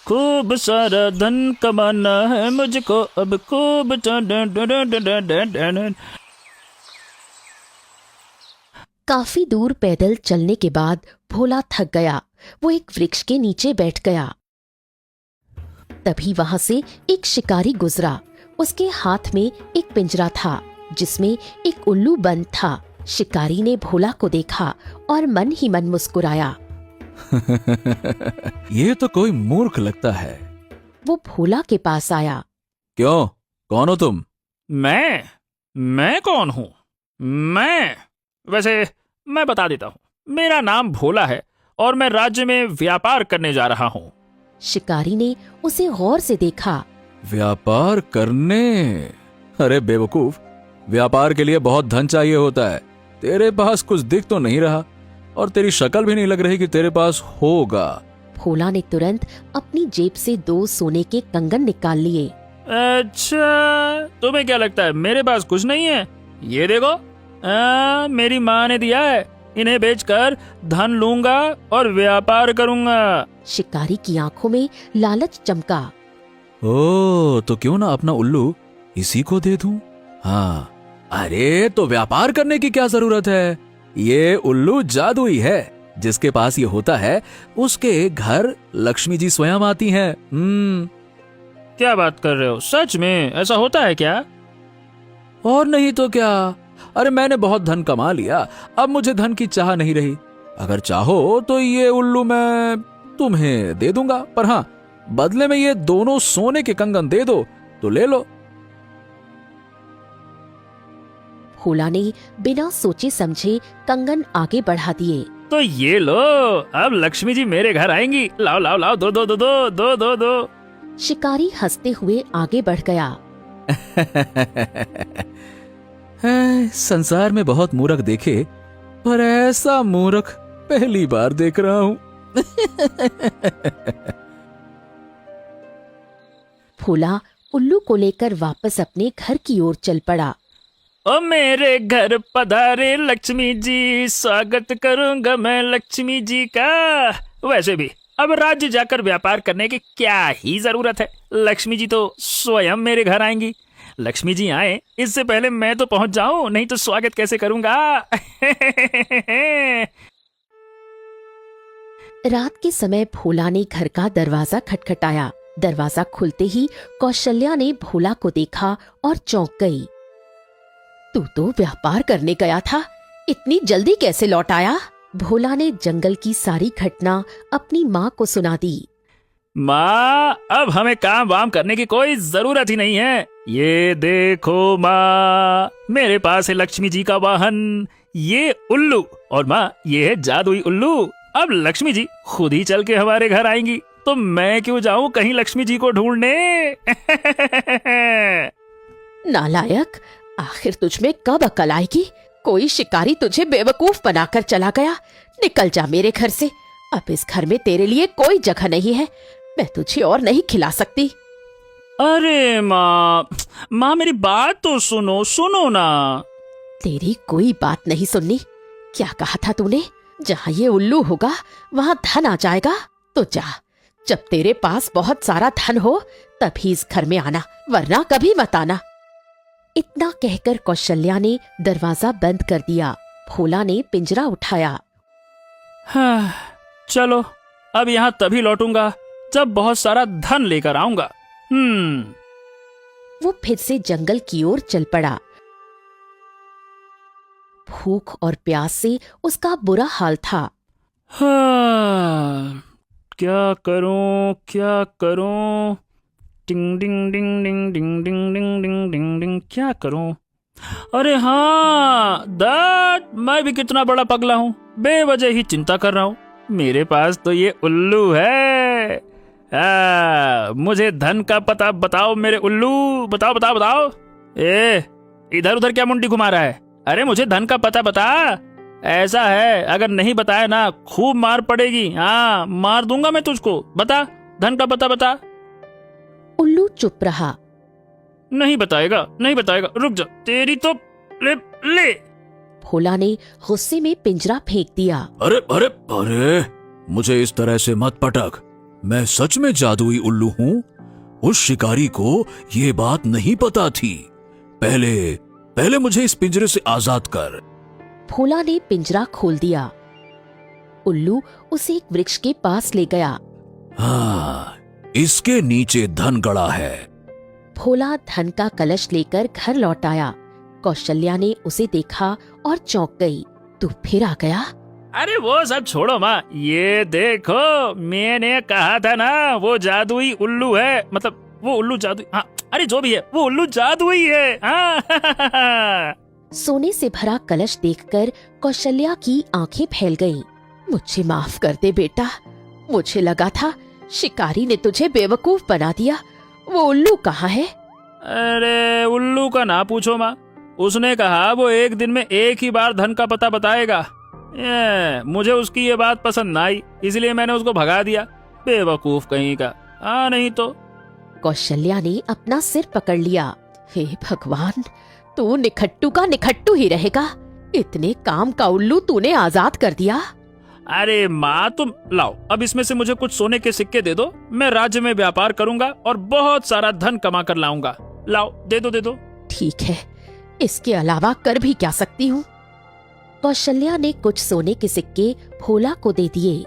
खूब सारा धन कमाना है मुझको अब खूब। काफी दूर पैदल चलने के बाद भोला थक गया। वो एक वृक्ष के नीचे बैठ गया। तभी वहां से एक शिकारी गुजरा। उसके हाथ में एक पिंजरा था जिसमें एक उल्लू बंद था। शिकारी ने भोला को देखा और मन ही मन मुस्कुराया। ये तो कोई मूर्ख लगता है। वो भोला के पास आया। क्यों, कौन हो तुम? मैं कौन हूँ? वैसे मैं बता देता हूँ। मेरा नाम भोला है और मैं राज्य में व्यापार करने जा रहा हूँ। शिकारी ने उसे गौर से देखा। व्यापार करने? अरे बेवकूफ, व्यापार के लिए बहुत धन चाहिए होता है। तेरे पास कुछ दिख तो नहीं रहा और तेरी शक्ल भी नहीं लग रही कि तेरे पास होगा। भोला ने तुरंत अपनी जेब से 2 सोने के कंगन निकाल लिए। अच्छा, तुम्हें क्या लगता है मेरे पास कुछ नहीं है? ये देखो, मेरी माँ ने दिया है। इन्हें बेचकर धन लूंगा और व्यापार करूंगा। शिकारी की आंखों में लालच चमका। ओ, तो क्यों ना अपना उल्लू इसी को दे दूं? हाँ, अरे तो व्यापार करने की क्या जरूरत है? ये उल्लू जादुई है। जिसके पास ये होता है उसके घर लक्ष्मी जी स्वयं आती हैं। क्या बात कर रहे हो? सच में ऐसा होता है क्या? और नहीं तो क्या। अरे मैंने बहुत धन कमा लिया, अब मुझे धन की चाह नहीं रही। अगर चाहो तो ये उल्लू मैं तुम्हें दे दूंगा, पर हाँ, बदले में ये दोनों सोने के कंगन दे दो तो ले लो। भोला ने बिना सोचे समझे कंगन आगे बढ़ा दिए। तो ये लो, अब लक्ष्मी जी मेरे घर आएंगी। लाओ लाओ लाओ, दो दो दो दो दो दो दो। शिकारी हंसते हुए आगे बढ़ गया। संसार में बहुत मूर्ख देखे, पर ऐसा मूर्ख पहली बार देख रहा हूं। भोला उल्लू को लेकर वापस अपने घर की ओर चल पड़ा। ओ मेरे घर पधारे लक्ष्मी जी, स्वागत करूंगा मैं लक्ष्मी जी का। वैसे भी अब राज्य जाकर व्यापार करने की क्या ही जरूरत है। लक्ष्मी जी तो स्वयं मेरे घर आएंगी। लक्ष्मी जी आए इससे पहले मैं तो पहुंच जाऊं, नहीं तो स्वागत कैसे करूंगा। रात के समय भोला ने घर का दरवाजा खटखटाया। दरवाजा खुलते ही कौशल्या ने भोला को देखा और चौंक गई। तू तो व्यापार करने गया था, इतनी जल्दी कैसे लौट आया? भोला ने जंगल की सारी घटना अपनी माँ को सुना दी। माँ, अब हमें काम वाम करने की कोई जरूरत ही नहीं है। ये देखो माँ, मेरे पास है लक्ष्मी जी का वाहन, ये उल्लू। और माँ, ये है जादुई उल्लू। अब लक्ष्मी जी खुद ही चल के हमारे घर आएंगी, तो मैं क्यों जाऊं कहीं लक्ष्मी जी को ढूंढने। नालायक, आखिर तुझमें कब अकल आएगी? कोई शिकारी तुझे बेवकूफ बनाकर चला गया। निकल जा मेरे घर से। अब इस घर में तेरे लिए कोई जगह नहीं है। मैं तुझे और नहीं खिला सकती। अरे माँ मेरी बात तो सुनो ना। तेरी कोई बात नहीं सुननी। क्या कहा था तूने? जहाँ ये उल्लू होगा वहाँ धन आ जाएगा। तो जा, जब तेरे पास बहुत सारा धन हो तभी इस घर में आना, वरना कभी मत आना। इतना कहकर कौशल्या ने दरवाजा बंद कर दिया। भोला ने पिंजरा उठाया। हाँ, चलो अब यहाँ तभी लौटूंगा जब बहुत सारा धन लेकर आऊंगा। वो फिर से जंगल की ओर चल पड़ा। भूख और प्यास से उसका बुरा हाल था। हाँ, क्या करूं? टिंग डिंग डिंग डिंग डिंग डिंग डिंग डिंग डिंग डिंग, क्या करूं? अरे हाँ दैट, मैं भी कितना बड़ा पगला हूँ, बेवजह ही चिंता कर रहा हूँ। मेरे पास तो ये उल्लू है। मुझे धन का पता बताओ मेरे उल्लू, बताओ। इधर उधर क्या मुंडी घुमा रहा है? अरे मुझे धन का पता बता। ऐसा है, अगर नहीं बताया ना खूब मार पड़ेगी। हाँ, मार दूंगा मैं तुझको। बता, धन का पता बता। उल्लू चुप रहा। नहीं बताएगा, रुक जा, तेरी तो ले। भोला ने गुस्से में पिंजरा फेंक दिया। अरे मुझे इस तरह से मत पटक। मैं सच में जादुई उल्लू हूं? उस शिकारी को ये बात नहीं पता थी। पहले मुझे इस पिंजरे से आजाद कर। भोला ने पिंजरा खोल दिया। उल्लू उसे एक वृक्ष के पास ले गया। हाँ, इसके नीचे धन गड़ा है। भोला धन का कलश लेकर घर लौट आया। कौशल्या ने उसे देखा और चौंक गई। तू फिर आ गया? अरे वो सब छोड़ो माँ, ये देखो, मैंने कहा था ना वो जादुई उल्लू है, मतलब वो उल्लू जादुई, हाँ अरे जो भी है वो उल्लू जादुई है। हाँ। सोने से भरा कलश देखकर कौशल्या की आंखें फैल गईं। मुझे माफ कर दे बेटा, मुझे लगा था शिकारी ने तुझे बेवकूफ बना दिया। वो उल्लू कहाँ है? अरे उल्लू का ना पूछो माँ, उसने कहा वो एक दिन में एक ही बार धन का पता बताएगा। मुझे उसकी ये बात पसंद ना आई, इसलिए मैंने उसको भगा दिया। बेवकूफ कहीं का। हाँ नहीं तो। कौशल्या ने अपना सिर पकड़ लिया। हे भगवान, तू निखट्टू का निखट्टू ही रहेगा। इतने काम का उल्लू तूने आजाद कर दिया। अरे माँ तुम लाओ, अब इसमें से मुझे कुछ सोने के सिक्के दे दो, मैं राज्य में व्यापार करूंगा और बहुत सारा धन कमा कर लाऊंगा। लाओ दे दो। ठीक है, इसके अलावा कर भी क्या सकती हूँ। कौशल्या ने कुछ सोने के सिक्के भोला को दे दिए।